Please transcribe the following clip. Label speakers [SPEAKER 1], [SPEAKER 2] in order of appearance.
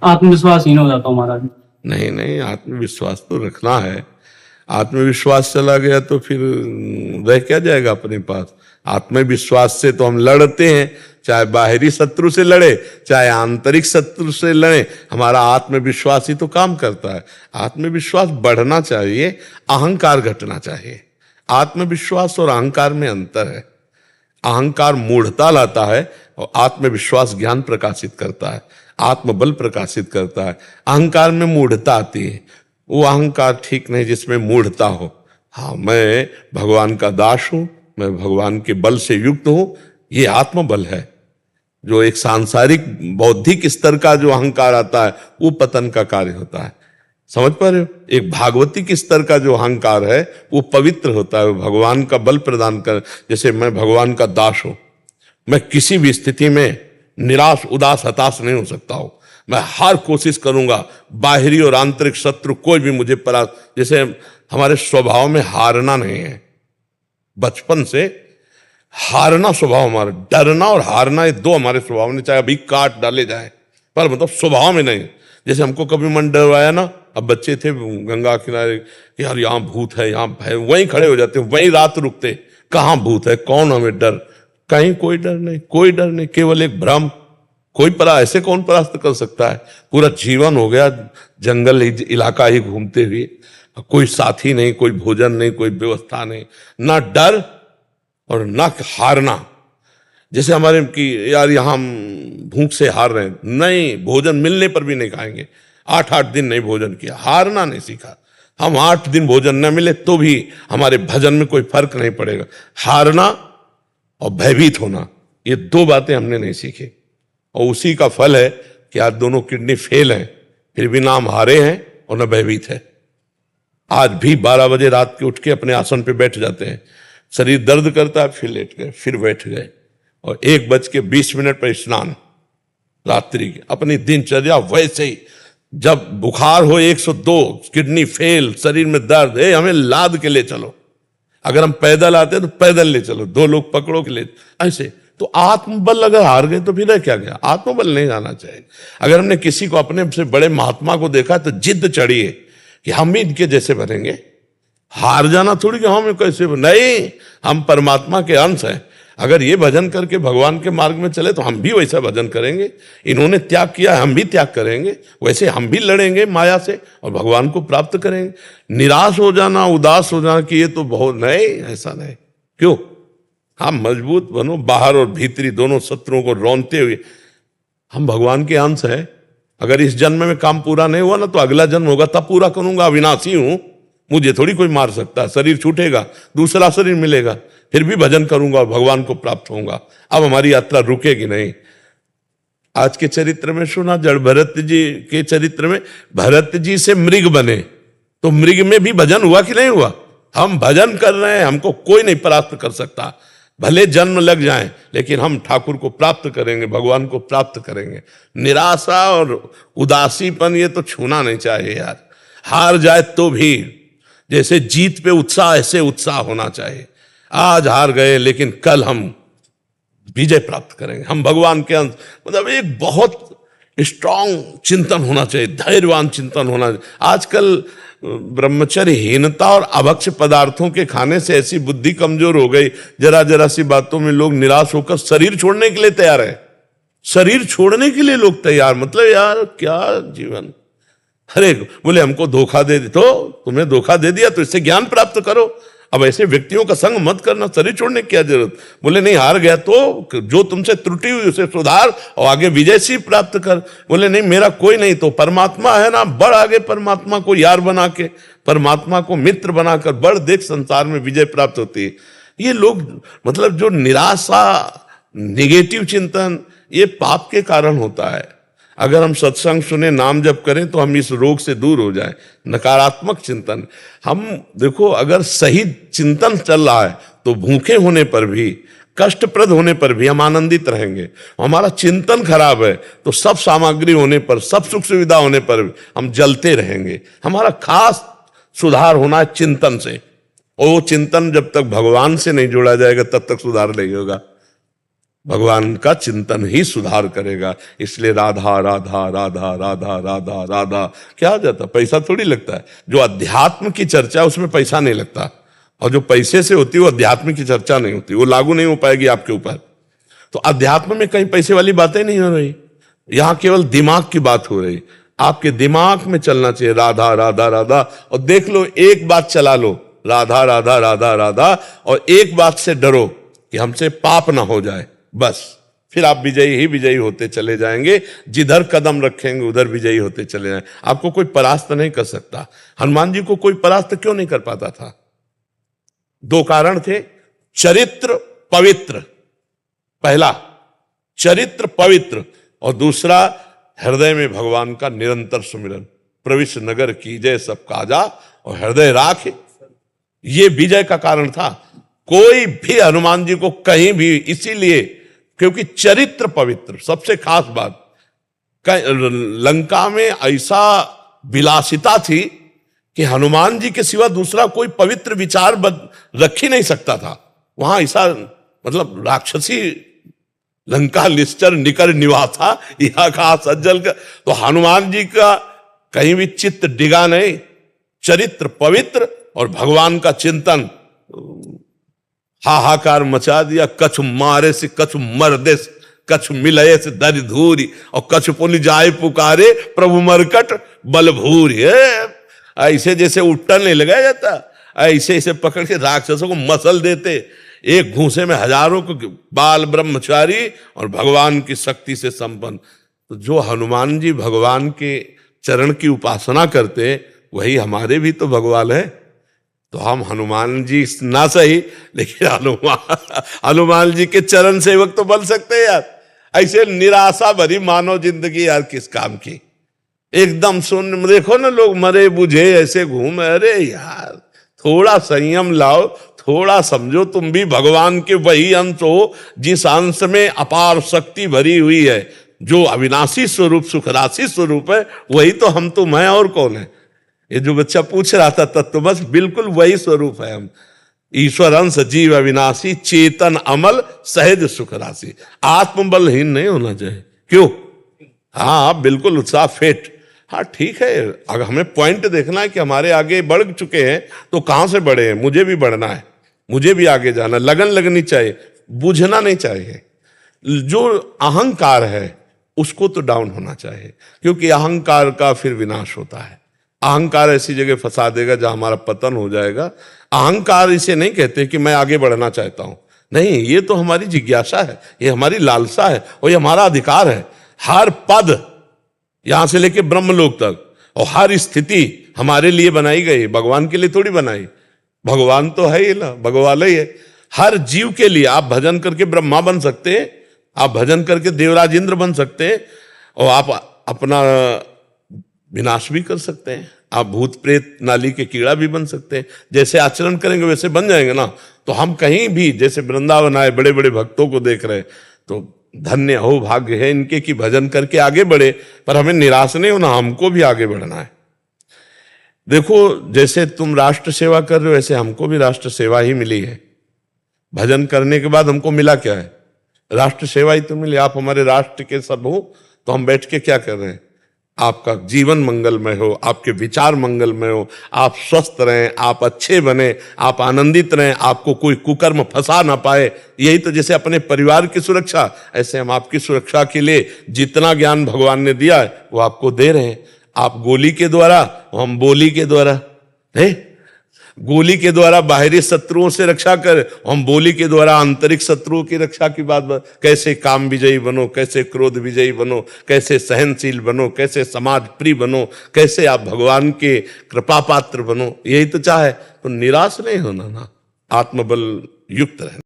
[SPEAKER 1] आत्मविश्वासहीन हो जाता हूँ महाराज।
[SPEAKER 2] नहीं नहीं, आत्मविश्वास तो रखना है। आत्मविश्वास चला गया तो फिर रह क्या जाएगा अपने पास। आत्मविश्वास से तो हम लड़ते हैं, चाहे बाहरी शत्रु से लड़े चाहे आंतरिक शत्रु से लड़े, हमारा आत्मविश्वास ही तो काम करता है। आत्मविश्वास बढ़ना चाहिए, अहंकार घटना चाहिए। आत्मविश्वास और अहंकार में अंतर है। अहंकार मूढ़ता लाता है और आत्मविश्वास ज्ञान प्रकाशित करता है, आत्मबल प्रकाशित करता है। अहंकार में मूढ़ता आती है, वो अहंकार ठीक नहीं जिसमें मूढ़ता हो। हाँ, मैं भगवान का दास हूं, मैं भगवान के बल से युक्त हूं, ये आत्मबल है। जो एक सांसारिक बौद्धिक स्तर का जो अहंकार आता है वो पतन का कार्य होता है। समझ पा रहे हो? एक भागवतिक स्तर का जो अहंकार है वो पवित्र होता है, वो भगवान का बल प्रदान कर। जैसे मैं भगवान का दास हूं, मैं किसी भी स्थिति में निराश उदास हताश नहीं हो सकता हूं। मैं हर कोशिश करूंगा, बाहरी और आंतरिक शत्रु कोई भी मुझे जैसे हमारे स्वभाव में हारना नहीं है। बचपन से हारना स्वभाव हमारा, डरना और हारना ये दो हमारे स्वभाव में, चाहे अभी काट डाले जाए, पर मतलब स्वभाव में नहीं। जैसे हमको कभी मन डरवाया ना, अब बच्चे थे गंगा किनारे कि यार यहाँ भूत है, यहाँ भय, वहीं खड़े हो जाते, वहीं रात रुकते। कहाँ भूत है, कौन हमें डर? कहीं कोई डर नहीं, कोई डर नहीं, केवल एक भ्रम। कोई ऐसे कौन परास्त कर सकता है? पूरा जीवन हो गया जंगल इलाका ही घूमते हुए, कोई साथी नहीं, कोई भोजन नहीं, कोई व्यवस्था नहीं, ना डर और ना हारना। जैसे हमारे कि यार यहाँ हम भूख से हार रहे हैं, नहीं, भोजन मिलने पर भी नहीं खाएंगे। 8-8 दिन नहीं भोजन किया, हारना नहीं सीखा। हम 8 दिन भोजन न मिले तो भी हमारे भजन में कोई फर्क नहीं पड़ेगा। हारना और भयभीत होना, ये दो बातें हमने नहीं सीखी, और उसी का फल है कि आज दोनों किडनी फेल हैं, फिर भी ना हम हारे हैं और न भयभीत है। आज भी 12 बजे रात के उठ के अपने आसन पे बैठ जाते हैं, शरीर दर्द करता है, फिर लेट गए, फिर बैठ गए, और 1:20 पर स्नान रात्रि की। अपनी दिनचर्या वैसे ही, जब बुखार हो 102, किडनी फेल, शरीर में दर्द है, हमें लाद के ले चलो। अगर हम पैदल आते हैं तो पैदल ले चलो, 2 लोग पकड़ो के ले, ऐसे। तो आत्मबल अगर हार गए तो फिर रह क्या गया? आत्मबल नहीं आना चाहिए। अगर हमने किसी को, अपने से बड़े महात्मा को देखा तो जिद चढ़ी है कि हम भी इनके जैसे बनेंगे। हार जाना थोड़ी कि हम कैसे नहीं, हम परमात्मा के अंश हैं। अगर ये भजन करके भगवान के मार्ग में चले तो हम भी वैसा भजन करेंगे। इन्होंने त्याग किया, हम भी त्याग करेंगे, वैसे हम भी लड़ेंगे माया से और भगवान को प्राप्त करेंगे। निराश हो जाना, उदास हो जाना कि ये तो बहुत, नहीं, ऐसा नहीं। क्यों? हम मजबूत बनो, बाहर और भीतरी दोनों शत्रुओं को रौंदते हुए। हम भगवान के अंश हैं। अगर इस जन्म में काम पूरा नहीं हुआ ना तो अगला जन्म होगा, तब पूरा करूंगा। अविनाशी हूं, मुझे थोड़ी कोई मार सकता है। शरीर छूटेगा, दूसरा शरीर मिलेगा, फिर भी भजन करूंगा, भगवान को प्राप्त होऊंगा। अब हमारी यात्रा रुकेगी नहीं। आज के चरित्र में सुना, जड़ भरत जी के चरित्र में, भरत जी से मृग बने तो मृग में भी भजन हुआ कि नहीं हुआ? हम भजन कर रहे हैं, हमको कोई नहीं परास्त कर सकता। भले जन्म लग जाए, लेकिन हम ठाकुर को प्राप्त करेंगे, भगवान को प्राप्त करेंगे। निराशा और उदासीपन ये तो छूना नहीं चाहिए यार। हार जाए तो भी जैसे जीत पे उत्साह, ऐसे उत्साह होना चाहिए। आज हार गए लेकिन कल हम विजय प्राप्त करेंगे। हम भगवान के अंश, मतलब एक बहुत स्ट्रांग चिंतन होना चाहिए, धैर्यवान चिंतन होना चाहिए। आजकल ब्रह्मचर्यहीनता और अभक्ष पदार्थों के खाने से ऐसी बुद्धि कमजोर हो गई, जरा जरा सी बातों में लोग निराश होकर शरीर छोड़ने के लिए तैयार है। शरीर छोड़ने के लिए लोग तैयार, मतलब यार क्या जीवन। अरे बोले हमको धोखा दे, तो तुम्हें धोखा दे दिया तो इससे ज्ञान प्राप्त करो। अब ऐसे व्यक्तियों का संग मत करना, शरीर छोड़ने की क्या जरूरत। बोले नहीं, हार गया तो जो तुमसे त्रुटि हुई उसे सुधार और आगे विजय से प्राप्त कर। बोले नहीं, मेरा कोई नहीं, तो परमात्मा है ना, बढ़ आगे। परमात्मा को यार बना के, परमात्मा को मित्र बनाकर बढ़, देख संसार में विजय प्राप्त होती है। ये लोग, मतलब जो निराशा, निगेटिव चिंतन, ये पाप के कारण होता है। अगर हम सत्संग सुने, नाम जप करें तो हम इस रोग से दूर हो जाएं। नकारात्मक चिंतन, हम देखो, अगर सही चिंतन चल रहा है तो भूखे होने पर भी, कष्टप्रद होने पर भी हम आनंदित रहेंगे। हमारा चिंतन खराब है तो सब सामग्री होने पर, सब सुख सुविधा होने पर भी हम जलते रहेंगे। हमारा खास सुधार होना है चिंतन से, और वो चिंतन जब तक भगवान से नहीं जोड़ा जाएगा तब तक सुधार नहीं होगा। भगवान का चिंतन ही सुधार करेगा। इसलिए राधा राधा राधा राधा राधा राधा क्या हो जाता, पैसा थोड़ी लगता है। जो अध्यात्म की चर्चा उसमें पैसा नहीं लगता, और जो पैसे से होती है वो अध्यात्म की चर्चा नहीं होती, वो लागू नहीं हो पाएगी आपके ऊपर। तो अध्यात्म में कहीं पैसे वाली बातें नहीं हो रही, यहां केवल दिमाग की बात हो रही। आपके दिमाग में चलना चाहिए राधा राधा राधा, और देख लो एक बात चला लो, राधा राधा राधा राधा, और एक बात से डरो कि हमसे पाप ना हो जाए, बस फिर आप विजयी ही विजयी होते चले जाएंगे। जिधर कदम रखेंगे उधर विजयी होते चले जाएंगे। आपको कोई परास्त नहीं कर सकता। हनुमान जी को कोई परास्त क्यों नहीं कर पाता था? दो कारण थे, चरित्र पवित्र, पहला चरित्र पवित्र, और दूसरा हृदय में भगवान का निरंतर सुमिरन। प्रविश नगर कीजय सब काजा और हृदय राखे, ये विजय का कारण था। कोई भी हनुमान जी को कहीं भी, इसीलिए क्योंकि चरित्र पवित्र, सबसे खास बात, लंका में ऐसा विलासिता थी कि हनुमान जी के सिवा दूसरा कोई पवित्र विचार रख ही नहीं सकता था वहां। ऐसा मतलब राक्षसी लंका निश्चर निकर निवासा यह का सज्जल का, तो हनुमान जी का कहीं भी चित्त डिगा नहीं, चरित्र पवित्र और भगवान का चिंतन। हाहाकार मचा दिया, कछु मारे से कछु मर्दे से, कछु मिलये से दरि धूरी, और कछु पुनि जाए पुकारे प्रभु मरकट बलभूरी। ऐसे जैसे उट्टन नहीं लगाया जाता, ऐसे ऐसे पकड़ के राक्षसों को मसल देते, एक घूंसे में हजारों को, बाल ब्रह्मचारी और भगवान की शक्ति से संपन्न। तो जो हनुमान जी भगवान के चरण की उपासना करते, वही हमारे भी तो भगवान है। तो हम हनुमान जी ना सही, लेकिन हनुमान जी के चरण सेवक तो बन सकते हैं यार। ऐसे निराशा भरी मानव जिंदगी यार किस काम की, एकदम सुन देखो ना, लोग मरे बुझे ऐसे घूम। अरे यार थोड़ा संयम लाओ, थोड़ा समझो, तुम भी भगवान के वही अंश हो जिस अंश में अपार शक्ति भरी हुई है, जो अविनाशी स्वरूप सुखराशि स्वरूप है, वही तो हम तुम हैं, और कौन है? ये जो बच्चा पूछ रहा था तत्व, बस बिल्कुल वही स्वरूप है हम। ईश्वर अंश जीव अविनाशी, चेतन अमल सहज सुख राशि। आत्मबलहीन नहीं होना चाहिए। क्यों? हाँ बिल्कुल, उत्साह फिट। हाँ ठीक है, अगर हमें पॉइंट देखना है कि हमारे आगे बढ़ चुके हैं तो कहां से बढ़े हैं, मुझे भी बढ़ना है, मुझे भी आगे जाना, लगन लगनी चाहिए, बुझना नहीं चाहिए। जो अहंकार है उसको तो डाउन होना चाहिए, क्योंकि अहंकार का फिर विनाश होता है। अहंकार ऐसी जगह फंसा देगा जहां हमारा पतन हो जाएगा। अहंकार इसे नहीं कहते कि मैं आगे बढ़ना चाहता हूं, नहीं, ये तो हमारी जिज्ञासा है, ये हमारी लालसा है, और ये हमारा अधिकार है। हर पद यहां से लेके ब्रह्मलोक तक, और हर स्थिति हमारे लिए बनाई गई, भगवान के लिए थोड़ी बनाई। भगवान तो है ही ना, भगवान ही है। हर जीव के लिए आप भजन करके ब्रह्मा बन सकते हैं, आप भजन करके देवराज इंद्र बन सकते हैं, और आप अपना विनाश भी कर सकते हैं। आप भूत प्रेत नाली के कीड़ा भी बन सकते हैं। जैसे आचरण करेंगे वैसे बन जाएंगे ना। तो हम कहीं भी, जैसे वृंदावन आए, बड़े बड़े भक्तों को देख रहे, तो धन्य हो, भाग्य है इनके कि भजन करके आगे बढ़े। पर हमें निराश नहीं होना, हमको भी आगे बढ़ना है। देखो जैसे तुम राष्ट्र सेवा कर रहे हो, वैसे हमको भी राष्ट्र सेवा ही मिली है। भजन करने के बाद हमको मिला क्या है? राष्ट्र सेवा ही तो मिली। आप हमारे राष्ट्र के सब हो, तो हम बैठ के क्या कर रहे हैं? आपका जीवन मंगलमय हो, आपके विचार मंगलमय हो, आप स्वस्थ रहें, आप अच्छे बने, आप आनंदित रहें, आपको कोई कुकर्म फंसा ना पाए। यही तो, जैसे अपने परिवार की सुरक्षा, ऐसे हम आपकी सुरक्षा के लिए जितना ज्ञान भगवान ने दिया है वो आपको दे रहे हैं। आप गोली के द्वारा, हम बोली के द्वारा है। गोली के द्वारा बाहरी शत्रुओं से रक्षा कर, हम बोली के द्वारा आंतरिक शत्रुओं की रक्षा की बात। कैसे काम विजयी बनो, कैसे क्रोध विजयी बनो, कैसे सहनशील बनो, कैसे समाज प्रिय बनो, कैसे आप भगवान के कृपा पात्र बनो, यही तो चाहे। तो निराश नहीं होना ना, आत्मबल युक्त रहना।